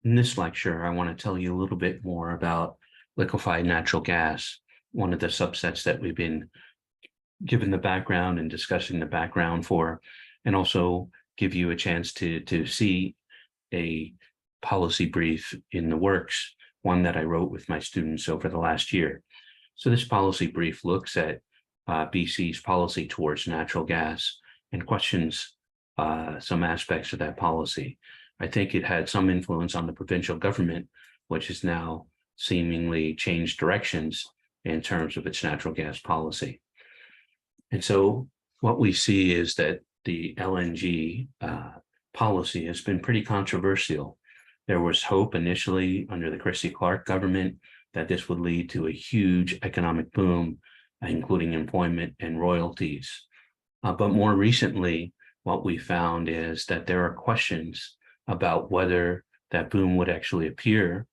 In this lecture, I want to tell you a little bit more about liquefied natural gas, one of the subsets that we've been given the background and discussing the background for, and also give you a chance to see a policy brief in the works, one that I wrote with my students over the last year. So this policy brief looks at BC's policy towards natural gas and questions some aspects of that policy. I think it had some influence on the provincial government, which has now seemingly changed directions in terms of its natural gas policy. And so what we see is that the LNG policy has been pretty controversial. There was hope initially under the Christy Clark government that this would lead to a huge economic boom, including employment and royalties. But more recently, what we found is that there are questions about whether that boom would actually appear,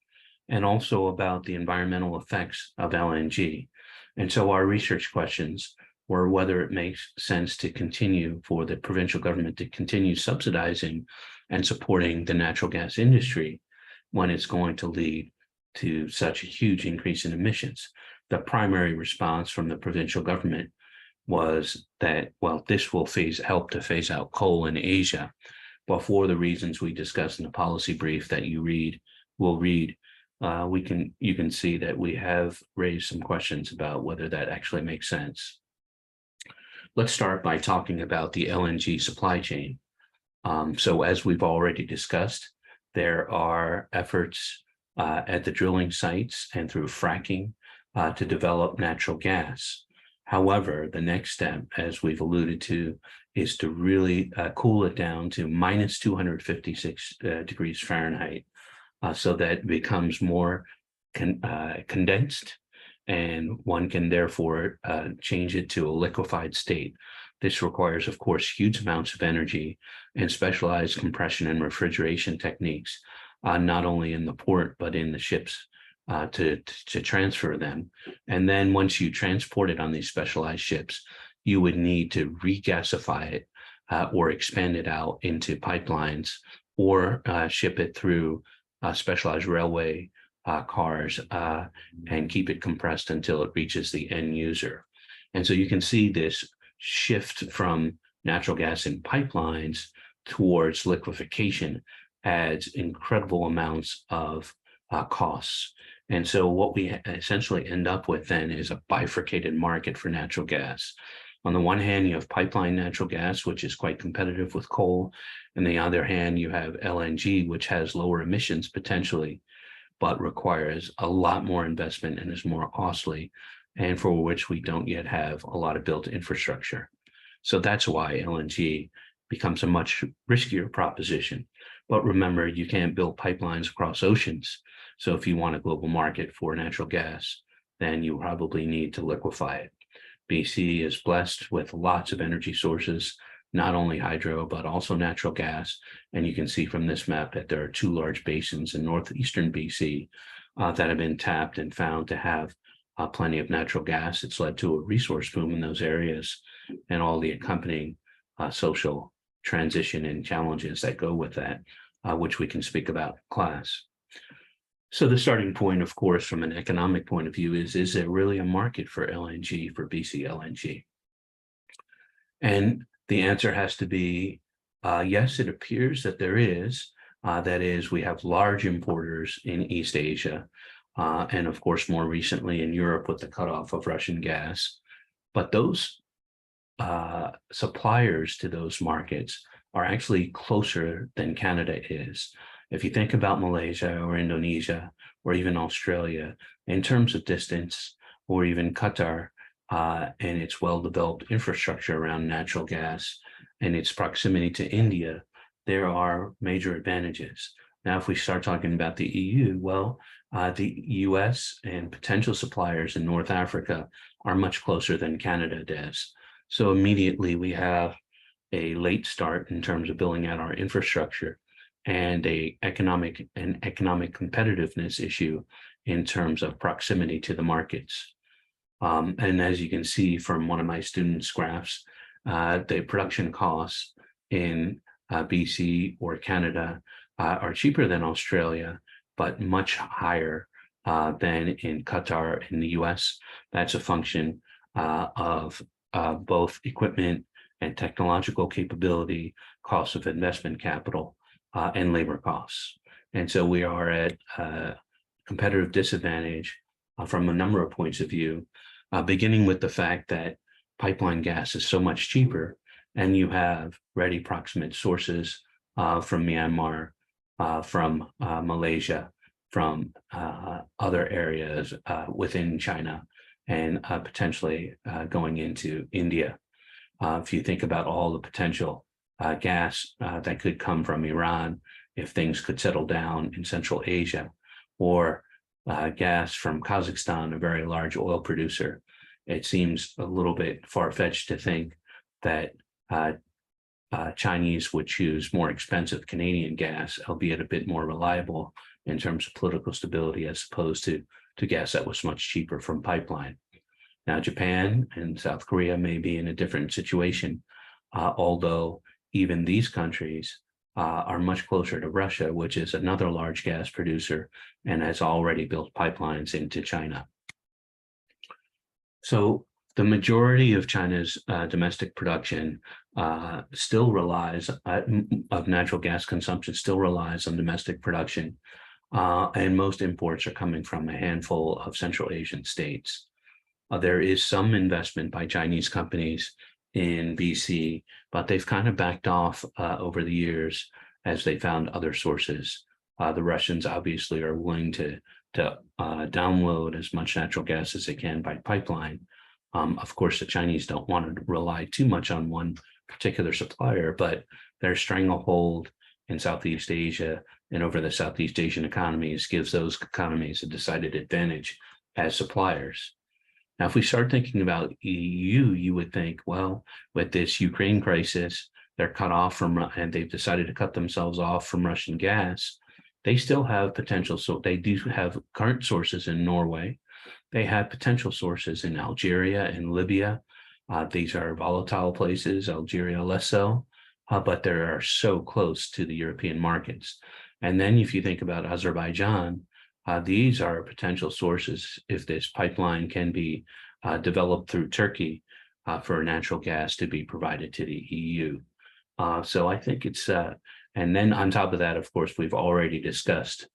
and also about the environmental effects of LNG. And so our research questions were whether it makes sense to continue for the provincial government to continue subsidizing and supporting the natural gas industry when it's going to lead to such a huge increase in emissions. The primary response from the provincial government was that, well, this will help to phase out coal in Asia. But for the reasons we discussed in the policy brief that you will read, you can see that we have raised some questions about whether that actually makes sense. Let's start by talking about the LNG supply chain. So as we've already discussed, there are efforts at the drilling sites and through fracking to develop natural gas. However, the next step, as we've alluded to, is to really cool it down to minus 256 degrees Fahrenheit so that it becomes more condensed, and one can therefore change it to a liquefied state. This requires, of course, huge amounts of energy and specialized compression and refrigeration techniques, not only in the port, but in the ships to transfer them. And then once you transport it on these specialized ships, you would need to regasify it or expand it out into pipelines or ship it through specialized railway cars and keep it compressed until it reaches the end user. And so you can see this shift from natural gas in pipelines towards liquefaction adds incredible amounts of costs. And so what we essentially end up with then is a bifurcated market for natural gas. On the one hand, you have pipeline natural gas, which is quite competitive with coal. And the other hand, you have LNG, which has lower emissions potentially, but requires a lot more investment and is more costly, and for which we don't yet have a lot of built infrastructure. So that's why LNG becomes a much riskier proposition. But remember, you can't build pipelines across oceans. So if you want a global market for natural gas, then you probably need to liquefy it. BC is blessed with lots of energy sources, not only hydro, but also natural gas. And you can see from this map that there are two large basins in northeastern BC that have been tapped and found to have plenty of natural gas. It's led to a resource boom in those areas and all the accompanying social transition and challenges that go with that, which we can speak about in class. So the starting point, of course, from an economic point of view is there really a market for LNG, for BC LNG? And the answer has to be, yes, it appears that there is. That is, we have large importers in East Asia, and of course, more recently in Europe with the cutoff of Russian gas. But those suppliers to those markets are actually closer than Canada is. If you think about Malaysia or Indonesia or even Australia, in terms of distance, or even Qatar and its well-developed infrastructure around natural gas and its proximity to India, there are major advantages. Now, if we start talking about the EU, well, the US and potential suppliers in North Africa are much closer than Canada does. So immediately we have a late start in terms of building out our infrastructure and a economic competitiveness issue in terms of proximity to the markets. And as you can see from one of my students' graphs, the production costs in BC or Canada are cheaper than Australia, but much higher than in Qatar in the US. That's a function of both equipment and technological capability, cost of investment capital, and labor costs. And so we are at a competitive disadvantage from a number of points of view, beginning with the fact that pipeline gas is so much cheaper, and you have ready proximate sources from Myanmar, from Malaysia, from other areas within China, and potentially going into India. If you think about all the potential gas that could come from Iran, if things could settle down in Central Asia, or gas from Kazakhstan, a very large oil producer, it seems a little bit far-fetched to think that Chinese would choose more expensive Canadian gas, albeit a bit more reliable in terms of political stability, as opposed to gas that was much cheaper from pipeline. Now, Japan and South Korea may be in a different situation, although even these countries are much closer to Russia, which is another large gas producer and has already built pipelines into China. So the majority of China's domestic production still relies of natural gas consumption still relies on domestic production, and most imports are coming from a handful of Central Asian states. There is some investment by Chinese companies in BC, but they've kind of backed off over the years as they found other sources. The Russians obviously are willing to download as much natural gas as they can by pipeline. Of course, the Chinese don't want to rely too much on one particular supplier, but their stranglehold in Southeast Asia and over the Southeast Asian economies gives those economies a decided advantage as suppliers. Now, if we start thinking about EU, you would think, well, with this Ukraine crisis, they're cut off from, and they've decided to cut themselves off from Russian gas. They still have potential. So they do have current sources in Norway. They have potential sources in Algeria and Libya. These are volatile places, Algeria less so, but they are so close to the European markets. And then if you think about Azerbaijan, these are potential sources if this pipeline can be developed through Turkey for natural gas to be provided to the EU. So I think it's, and then on top of that, of course, we've already discussed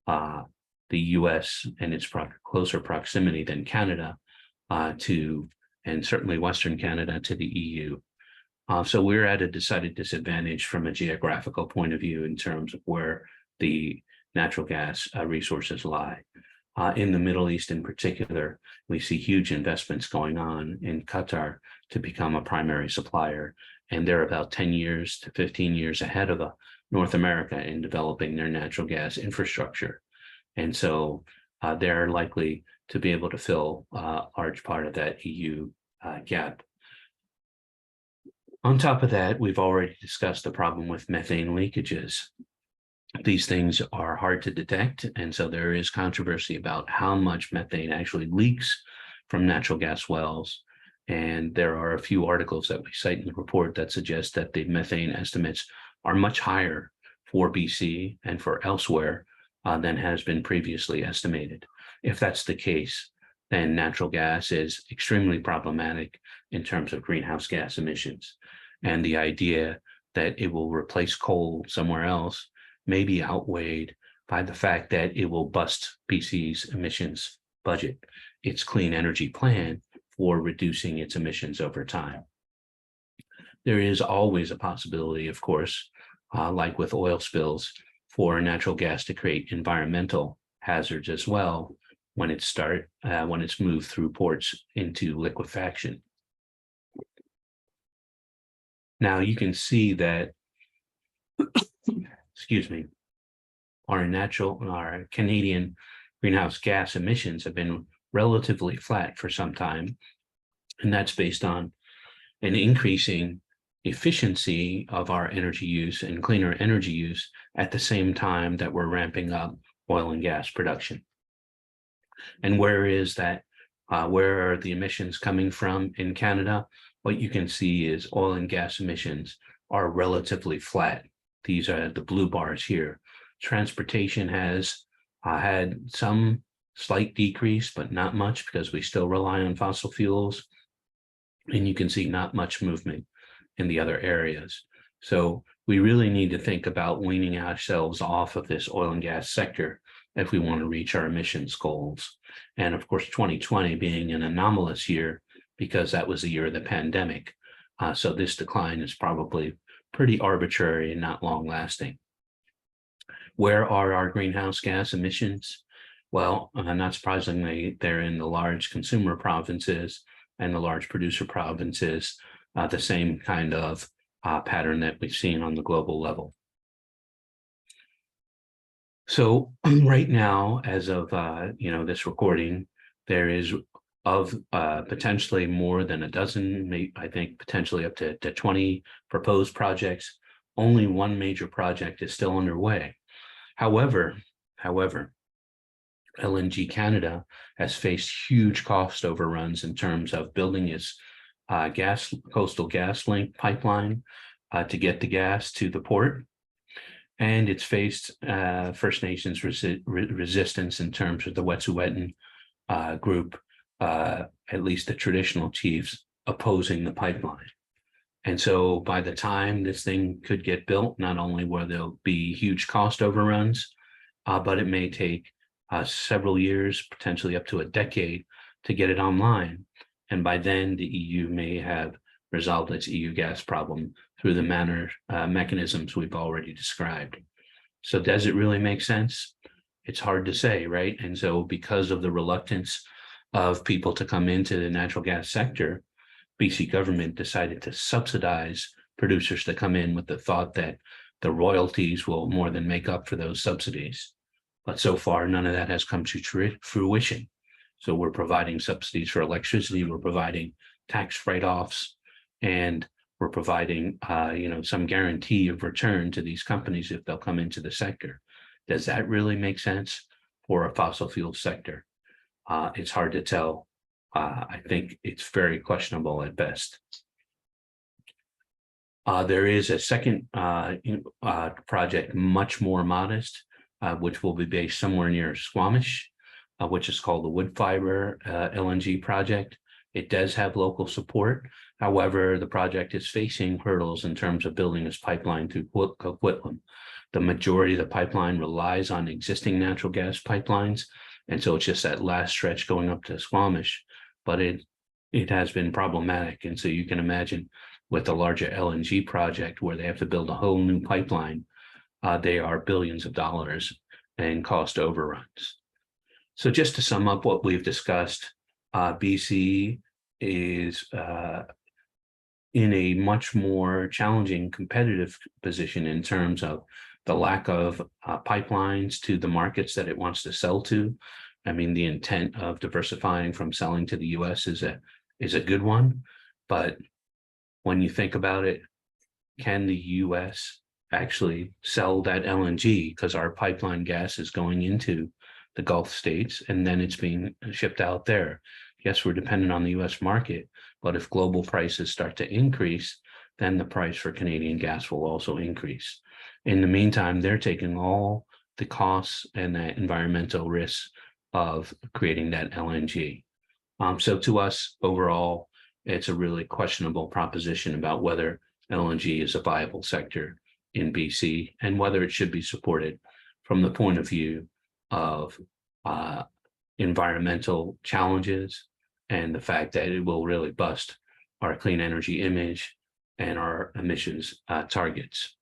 the US and its closer proximity than Canada and certainly Western Canada to the EU. So we're at a decided disadvantage from a geographical point of view in terms of where the natural gas resources lie. In the Middle East in particular, we see huge investments going on in Qatar to become a primary supplier, and they're about 10 years to 15 years ahead of North America in developing their natural gas infrastructure. And so they're likely to be able to fill a large part of that EU gap. On top of that, we've already discussed the problem with methane leakages. These things are hard to detect, and so there is controversy about how much methane actually leaks from natural gas wells. And there are a few articles that we cite in the report that suggest that the methane estimates are much higher for BC and for elsewhere than has been previously estimated. If that's the case, then natural gas is extremely problematic in terms of greenhouse gas emissions. And the idea that it will replace coal somewhere else may be outweighed by the fact that it will bust BC's emissions budget, its clean energy plan for reducing its emissions over time. There is always a possibility, of course, like with oil spills, for natural gas to create environmental hazards as well when it's moved through ports into liquefaction. Now you can see that excuse me, our Canadian greenhouse gas emissions have been relatively flat for some time. And that's based on an increasing efficiency of our energy use and cleaner energy use at the same time that we're ramping up oil and gas production. And where is that? Where are the emissions coming from in Canada? What you can see is oil and gas emissions are relatively flat. These are the blue bars here. Transportation has had some slight decrease, but not much because we still rely on fossil fuels. And you can see not much movement in the other areas. So we really need to think about weaning ourselves off of this oil and gas sector if we want to reach our emissions goals. And of course, 2020 being an anomalous year because that was the year of the pandemic. So this decline is probably pretty arbitrary and not long lasting. Where are our greenhouse gas emissions? Well, not surprisingly, they're in the large consumer provinces and the large producer provinces, the same kind of pattern that we've seen on the global level. So right now, as of this recording, there is of potentially more than a dozen, I think potentially up to 20 proposed projects. Only one major project is still underway. However, LNG Canada has faced huge cost overruns in terms of building its coastal gas link pipeline to get the gas to the port. And it's faced First Nations resistance in terms of the Wet'suwet'en group, at least the traditional chiefs, opposing the pipeline. And so by the time this thing could get built, not only will there be huge cost overruns, but it may take several years, potentially up to a decade, to get it online. And by then, the EU may have resolved its EU gas problem through the mechanisms we've already described. So does it really make sense? It's hard to say, right? And so because of the reluctance of people to come into the natural gas sector, BC government decided to subsidize producers to come in with the thought that the royalties will more than make up for those subsidies. But so far, none of that has come to fruition. So we're providing subsidies for electricity, we're providing tax write-offs, and we're providing some guarantee of return to these companies if they'll come into the sector. Does that really make sense for a fossil fuel sector? It's hard to tell. I think it's very questionable at best. There is a second project, much more modest, which will be based somewhere near Squamish, which is called the Wood Fiber LNG project. It does have local support. However, the project is facing hurdles in terms of building this pipeline through Coquitlam. The majority of the pipeline relies on existing natural gas pipelines. And so it's just that last stretch going up to Squamish, but it has been problematic. And so you can imagine with the larger LNG project where they have to build a whole new pipeline, they are billions of dollars in cost overruns. So just to sum up what we've discussed, BC is in a much more challenging competitive position in terms of the lack of pipelines to the markets that it wants to sell to. I mean, the intent of diversifying from selling to the US is a good one, but when you think about it, can the US actually sell that LNG? Because our pipeline gas is going into the Gulf states and then it's being shipped out there. Yes, we're dependent on the US market, but if global prices start to increase, then the price for Canadian gas will also increase. In the meantime, they're taking all the costs and the environmental risks of creating that LNG. So to us, overall, it's a really questionable proposition about whether LNG is a viable sector in BC and whether it should be supported from the point of view of environmental challenges and the fact that it will really bust our clean energy image and our emissions targets.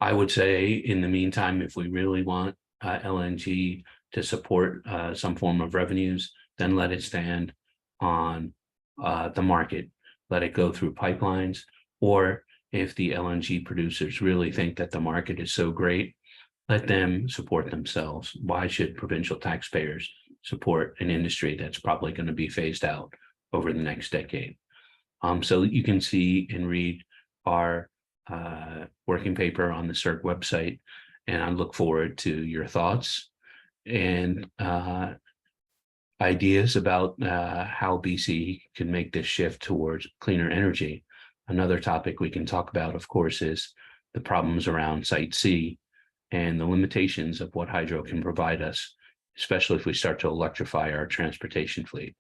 I would say in the meantime, if we really want LNG to support some form of revenues, then let it stand on the market, let it go through pipelines, or if the LNG producers really think that the market is so great, let them support themselves. Why should provincial taxpayers support an industry that's probably going to be phased out over the next decade? So you can see and read our working paper on the CERC website, and I look forward to your thoughts and ideas about how BC can make this shift towards cleaner energy. Another topic we can talk about, of course, is the problems around Site C and the limitations of what hydro can provide us, especially if we start to electrify our transportation fleet.